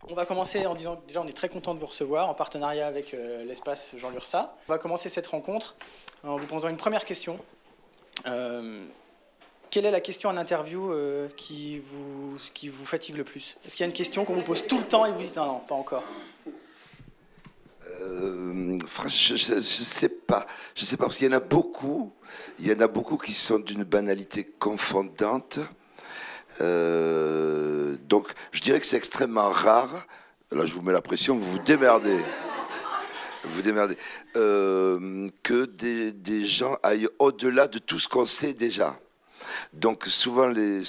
On va commencer en disant déjà on est très content de vous recevoir en partenariat avec l'espace Jean Lursa. On va commencer cette rencontre en vous posant une première question. Quelle est la question en interview qui vous fatigue le plus? Est-ce qu'il y a une question qu'on vous pose tout le temps et vous dites non, pas encore? Je sais pas. Je sais pas parce qu'il y en a beaucoup. Il y en a beaucoup qui sont d'une banalité confondante. Donc, je dirais que c'est extrêmement rare. Là, je vous mets la pression. Vous vous démerdez. Vous démerdez. Que des gens aillent au-delà de tout ce qu'on sait déjà. Donc, souvent les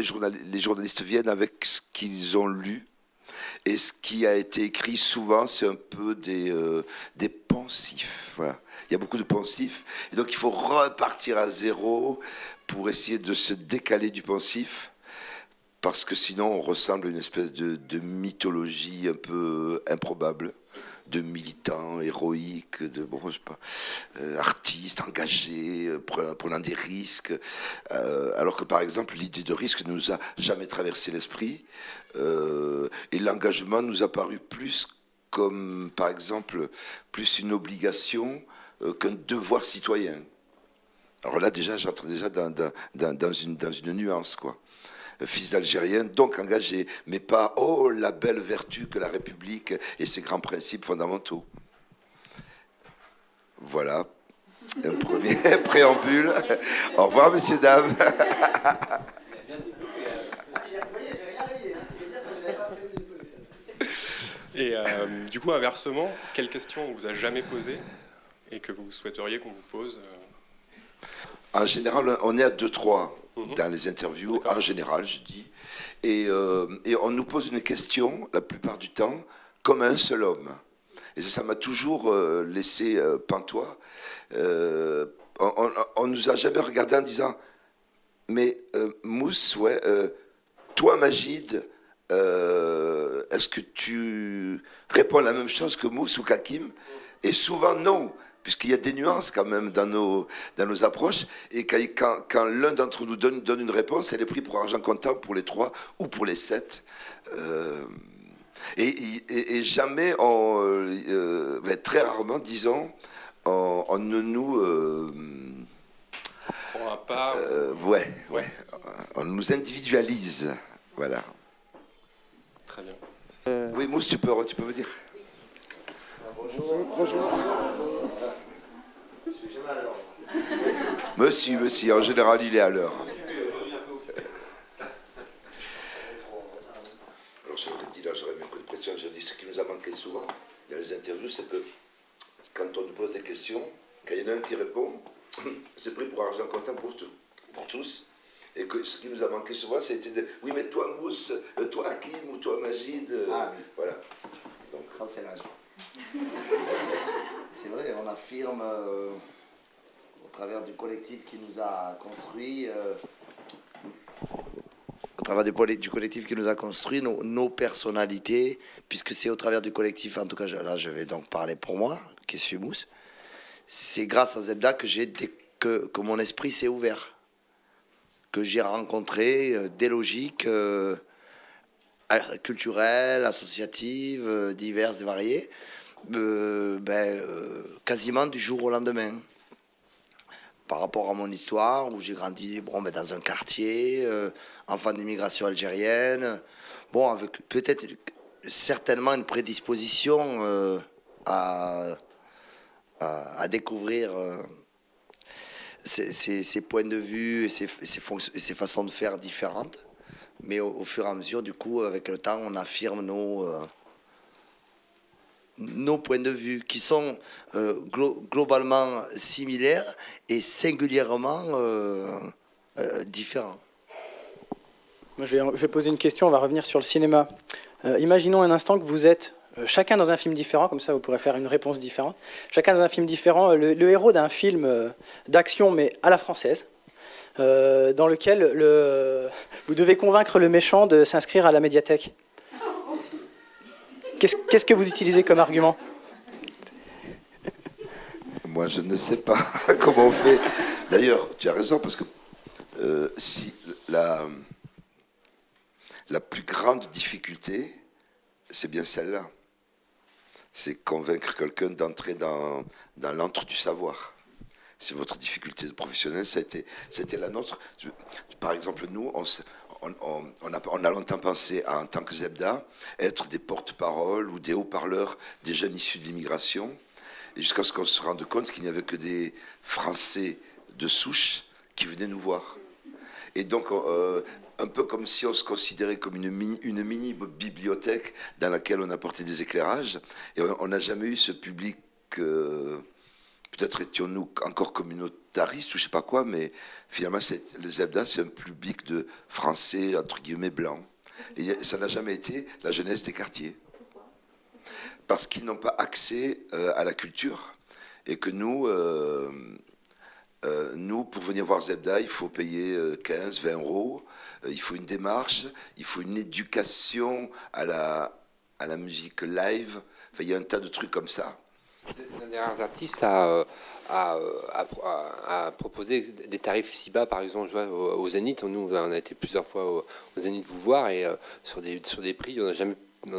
journalistes viennent avec ce qu'ils ont lu. Et ce qui a été écrit souvent, c'est un peu des poncifs. Voilà. Il y a beaucoup de poncifs. Et donc, il faut repartir à zéro pour essayer de se décaler du poncif. Parce que sinon, on ressemble à une espèce de mythologie un peu improbable, de militants héroïques, de bon, je sais pas, artistes engagés, prenant des risques. Alors que, par exemple, l'idée de risque ne nous a jamais traversé l'esprit. Et l'engagement nous a paru plus comme, par exemple, plus une obligation qu'un devoir citoyen. Alors là, déjà, j'entre déjà dans une nuance, quoi. Fils d'Algérien, donc engagé, mais pas, oh, la belle vertu que la République et ses grands principes fondamentaux. Voilà, un premier préambule. Au revoir, messieurs, dames. Et du coup, inversement, quelle question on vous a jamais posée et que vous souhaiteriez qu'on vous pose En général, on est à 2-3 dans les interviews, en général, je dis. Et on nous pose une question, la plupart du temps, comme un seul homme. Et ça m'a toujours laissé pantois. On nous a jamais regardé en disant, mais Mousse, ouais, toi, Magid, est-ce que tu réponds la même chose que Mousse ou Kakim? Et souvent, non, puisqu'il y a des nuances quand même dans nos approches, et quand l'un d'entre nous donne une réponse, elle est prise pour argent comptant pour les 3 ou pour les 7. Et jamais, très rarement, disons, on ne nous... prend un pas ouais, on nous individualise, voilà. Très bien. Oui, Mousse, tu peux venir. Bonjour. Monsieur, en général, il est à l'heure. Alors, j'aurais mis un coup de pression. Je dis ce qui nous a manqué souvent dans les interviews, c'est que quand on nous pose des questions, quand il y en a un qui répond, c'est pris pour argent comptant pour tous. Et que ce qui nous a manqué souvent, c'était de oui, mais toi, Mousse, toi, Hakim, ou toi, Magid. Oui. Voilà. Donc, ça, c'est l'âge. C'est vrai, on affirme au travers du collectif qui nous a construit, nos personnalités, puisque c'est au travers du collectif, en tout cas, là, je vais donc parler pour moi, qui suis Mousse. C'est grâce à Zebda que mon esprit s'est ouvert, que j'ai rencontré des logiques culturelles, associatives, diverses et variées, quasiment du jour au lendemain. Par rapport à mon histoire, où j'ai grandi dans un quartier, enfant d'immigration algérienne, avec peut-être certainement une prédisposition à découvrir ces points de vue et ces façons de faire différentes. Mais au fur et à mesure, du coup, avec le temps, on affirme nos points de vue qui sont globalement similaires et singulièrement différents. Moi, je vais poser une question, on va revenir sur le cinéma. Imaginons un instant que vous êtes chacun dans un film différent, comme ça vous pourrez faire une réponse différente. Chacun dans un film différent, le héros d'un film d'action, mais à la française, dans lequel vous devez convaincre le méchant de s'inscrire à la médiathèque. Qu'est-ce que vous utilisez comme argument? Moi, je ne sais pas comment on fait. D'ailleurs, tu as raison, parce que si la plus grande difficulté, c'est bien celle-là. C'est convaincre quelqu'un d'entrer dans l'antre du savoir. C'est votre difficulté professionnelle, c'était la nôtre. Par exemple, nous, on a longtemps pensé, en tant que Zebda, être des porte-paroles ou des haut-parleurs des jeunes issus de l'immigration, et jusqu'à ce qu'on se rende compte qu'il n'y avait que des Français de souche qui venaient nous voir. Et donc, un peu comme si on se considérait comme une mini bibliothèque dans laquelle on apportait des éclairages. Et on n'a jamais eu ce public, peut-être étions-nous encore communautaristes ou je sais pas quoi, mais finalement, le Zebda, c'est un public de Français, entre guillemets, blancs. Et ça n'a jamais été la jeunesse des quartiers. Parce qu'ils n'ont pas accès à la culture. Et que nous, pour venir voir Zebda, il faut payer 15, 20 euros. Il faut une démarche, il faut une éducation à la musique live. Enfin, il y a un tas de trucs comme ça. L'un des rares artistes à proposer des tarifs si bas, par exemple, je vois, au Zénith. Nous, on a été plusieurs fois au Zénith vous voir, et sur des prix, on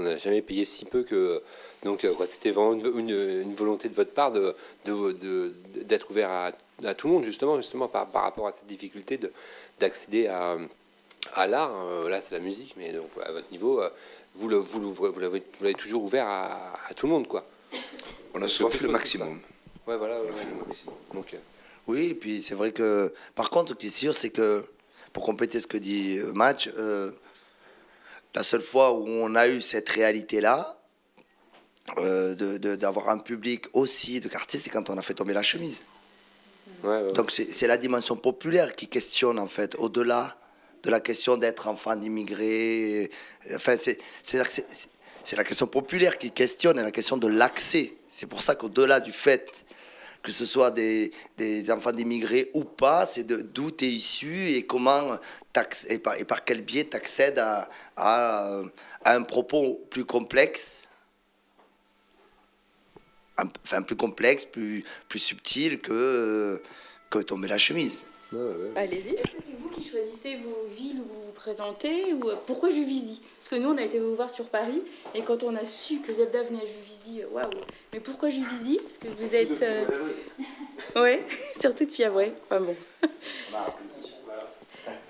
n'a jamais payé si peu que. Donc, c'était vraiment une volonté de votre part d'être ouvert à tout le monde, justement par rapport à cette difficulté d'accéder à l'art. Là, c'est la musique, mais donc, à votre niveau, vous l'avez toujours ouvert à tout le monde, quoi. On a souvent fait le maximum. Ouais, voilà. On a fait le maximum. Donc, Oui, et puis c'est vrai que, par contre, ce qui est sûr, c'est que, pour compléter ce que dit Match, la seule fois où on a eu cette réalité-là, d'avoir un public aussi de quartier, c'est quand on a fait tomber la chemise. ouais. Donc c'est la dimension populaire qui questionne, en fait, au-delà de la question d'être enfant d'immigrés. Enfin, c'est la question populaire qui questionne, et la question de l'accès. C'est pour ça qu'au-delà du fait que ce soit des enfants d'immigrés ou pas, c'est d'où tu es issu et comment et par quel biais tu accèdes à un propos plus complexe, plus complexe, plus subtil que tomber la chemise. Allez-y. Est-ce que c'est vous qui choisissez vos villes où vous vous présentez ou pourquoi Juvisy? Parce que nous, on a été vous voir sur Paris et quand on a su que Zebda venait à Juvisy, waouh! Mais pourquoi Juvisy? Parce que vous êtes. Ouais, surtout de Fièvre, ouais. Enfin bon.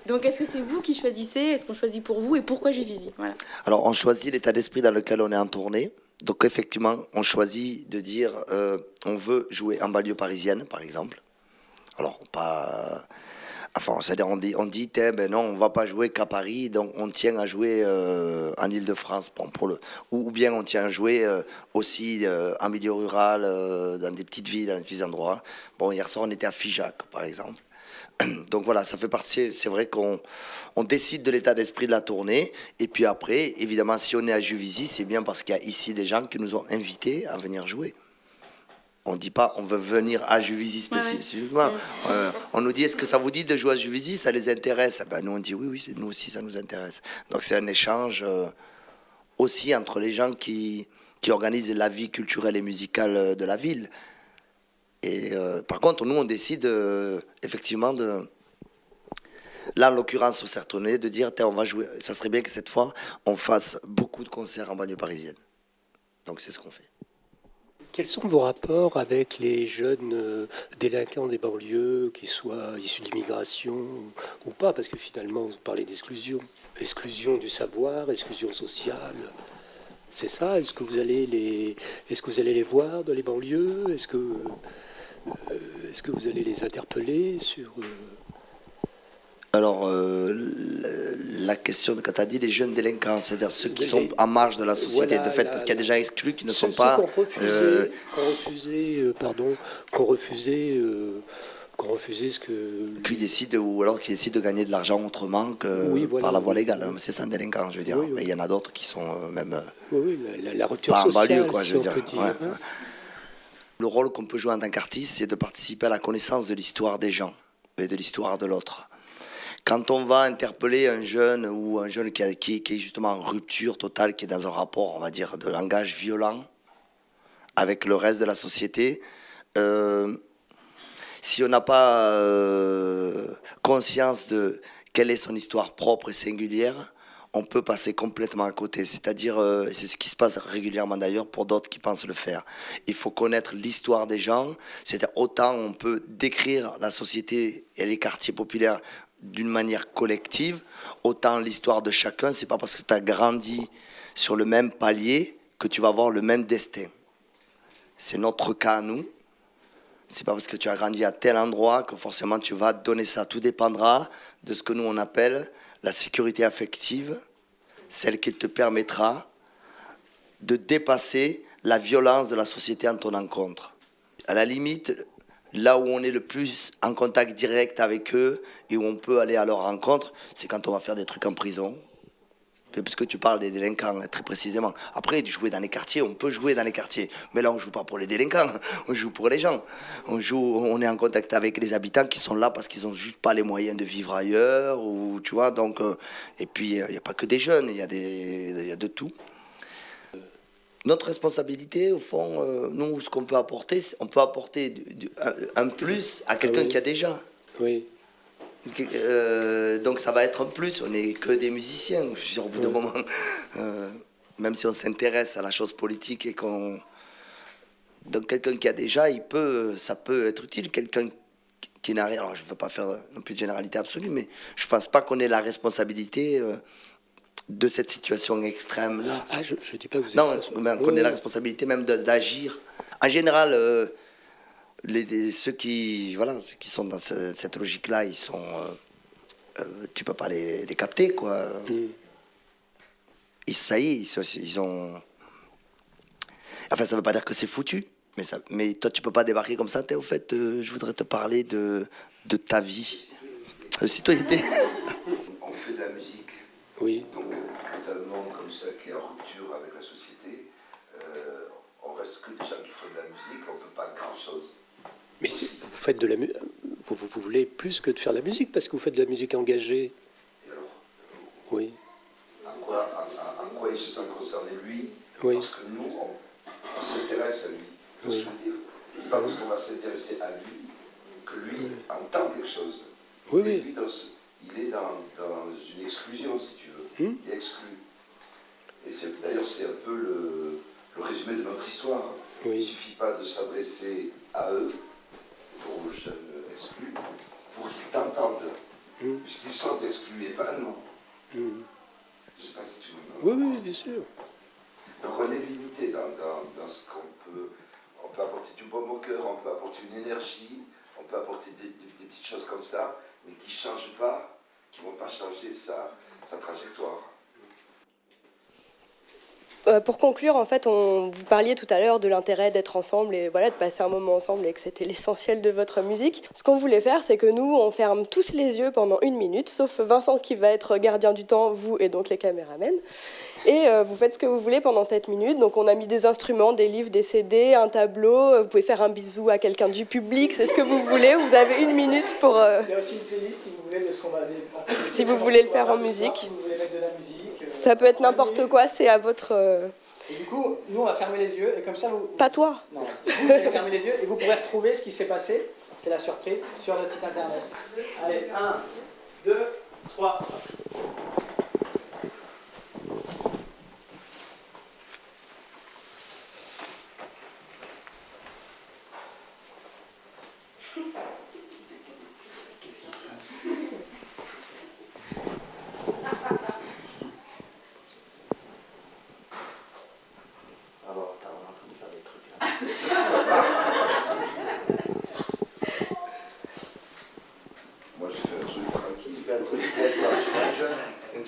Donc, est-ce que c'est vous qui choisissez? Est-ce qu'on choisit pour vous et pourquoi Juvisy? Voilà. Alors, on choisit l'état d'esprit dans lequel on est en tournée. Donc, effectivement, on choisit de dire on veut jouer en banlieue parisienne, par exemple. Alors, pas. Enfin, c'est-à-dire, on dit ben non, on va pas jouer qu'à Paris, donc on tient à jouer en Île-de-France. Ou bien on tient à jouer aussi en milieu rural, dans des petites villes, dans des petits endroits. Bon, hier soir, on était à Figeac, par exemple. Donc voilà, ça fait partie. C'est vrai qu'on décide de l'état d'esprit de la tournée. Et puis après, évidemment, si on est à Juvisy, c'est bien parce qu'il y a ici des gens qui nous ont invités à venir jouer. On ne dit pas on veut venir à Juvisy spécifiquement. On nous dit est-ce que ça vous dit de jouer à Juvisy? Ça les intéresse? Ben, nous on dit oui, nous aussi ça nous intéresse. Donc c'est un échange aussi entre les gens qui organisent la vie culturelle et musicale de la ville. Et par contre, nous on décide effectivement là en l'occurrence au Sertonnet, de dire on va jouer. Ça serait bien que cette fois on fasse beaucoup de concerts en banlieue parisienne. Donc c'est ce qu'on fait. Quels sont vos rapports avec les jeunes délinquants des banlieues, qu'ils soient issus de l'immigration ou pas? Parce que finalement, vous parlez d'exclusion. Exclusion du savoir, exclusion sociale. C'est ça? Est-ce que vous allez les voir dans les banlieues? Est-ce que vous allez les interpeller sur... Alors, la question, quand tu as dit les jeuns délinquants, c'est-à-dire ceux qui sont en marge de la société, de fait, parce qu'il y a des gens exclus qui ne sont pas... Qu'on refusé ce que... Qui décident, ou alors qui décident de gagner de l'argent autrement que par la voie légale. C'est ça un délinquant, je veux dire. Mais il y en a d'autres qui sont même... la rupture pas sociale, en banlieue, quoi, si je veux on dire. peut dire. Ouais. Le rôle qu'on peut jouer en tant qu'artiste, c'est de participer à la connaissance de l'histoire des gens et de l'histoire de l'autre. Quand on va interpeller un jeune ou un jeune qui est justement en rupture totale, qui est dans un rapport, on va dire, de langage violent avec le reste de la société, si on n'a pas conscience de quelle est son histoire propre et singulière, on peut passer complètement à côté. C'est-à-dire, c'est ce qui se passe régulièrement d'ailleurs pour d'autres qui pensent le faire. Il faut connaître l'histoire des gens. C'est-à-dire, autant on peut décrire la société et les quartiers populaires d'une manière collective, autant l'histoire de chacun, c'est pas parce que tu as grandi sur le même palier que tu vas avoir le même destin. C'est notre cas à nous. C'est pas parce que tu as grandi à tel endroit que forcément tu vas donner ça. Tout dépendra de ce que nous on appelle la sécurité affective, celle qui te permettra de dépasser la violence de la société en ton encontre. À la limite, là où on est le plus en contact direct avec eux et où on peut aller à leur rencontre, c'est quand on va faire des trucs en prison. Parce que tu parles des délinquants, très précisément. Après, jouer dans les quartiers, on peut jouer dans les quartiers. Mais là, on ne joue pas pour les délinquants, on joue pour les gens. On est en contact avec les habitants qui sont là parce qu'ils n'ont juste pas les moyens de vivre ailleurs. Ou, tu vois, donc, et puis, il n'y a pas que des jeunes, il y a de tout. Notre responsabilité, au fond, nous, ce qu'on peut apporter, on peut apporter un plus à quelqu'un qui a déjà. Oui. Donc ça va être un plus, on n'est que des musiciens, au bout d'un moment, même si on s'intéresse à la chose politique et qu'on... Donc quelqu'un qui a déjà, ça peut être utile, quelqu'un qui n'a rien, alors je ne veux pas faire non plus de généralité absolue, mais je ne pense pas qu'on ait la responsabilité de cette situation extrême-là. Ah, je ne dis pas que vous êtes... Non, mais on ait la responsabilité même d'agir. En général... ceux qui sont dans cette logique-là, ils sont, tu peux pas les capter, quoi. Et ça y est, ils ont. Enfin, ça veut pas dire que c'est foutu, mais toi, tu peux pas débarquer comme ça. Au fait, je voudrais te parler de ta vie, de citoyenneté. On fait de la musique. Oui. Donc, quand un monde comme ça qui est en rupture avec la société, on reste que des gens qui font de la musique, on peut pas grand-chose. Mais vous faites de la musique. Vous voulez plus que de faire de la musique parce que vous faites de la musique engagée. Et alors, Oui. à quoi il se sent concerné, lui? Oui. Parce que nous, on s'intéresse à lui. Oui. C'est pas parce qu'on va s'intéresser à lui que lui entend quelque chose. Oui, Et oui. lui, il est dans une exclusion, si tu veux. Il est exclu. Et d'ailleurs, c'est un peu le résumé de notre histoire. Oui. Il ne suffit pas de s'adresser à eux, aux jeunes exclus, pour qu'ils t'entendent, puisqu'ils sont exclus et pas nous. Je ne sais pas si tu me... Oui, bien sûr. Donc on est limité dans ce qu'on peut... On peut apporter du baume au cœur, on peut apporter une énergie, on peut apporter des petites choses comme ça, mais qui ne changent pas, qui ne vont pas changer sa trajectoire. Pour conclure, en fait, vous parliez tout à l'heure de l'intérêt d'être ensemble et voilà, de passer un moment ensemble et que c'était l'essentiel de votre musique. Ce qu'on voulait faire, c'est que nous, on ferme tous les yeux pendant 1 minute, sauf Vincent qui va être gardien du temps, vous et donc les caméramens. Et vous faites ce que vous voulez pendant cette minute. Donc on a mis des instruments, des livres, des CD, un tableau. Vous pouvez faire un bisou à quelqu'un du public, c'est ce que vous voulez. Vous avez 1 minute pour... Il y a aussi une playlist si vous voulez de ce qu'on va... Si vous voulez le faire en musique. Si vous voulez mettre de la musique. Ça peut être n'importe quoi, c'est à votre... Et du coup, nous, on va fermer les yeux, et comme ça, vous... Pas toi. Non, vous allez fermer les yeux, et vous pourrez retrouver ce qui s'est passé, c'est la surprise, sur notre site internet. Allez, 1, 2, 3... Moi, je fais un truc tranquille. Je fais un truc pour être jeune.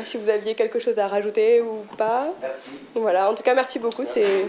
si vous aviez quelque chose à rajouter ou pas. Merci. Voilà, en tout cas, merci beaucoup. C'est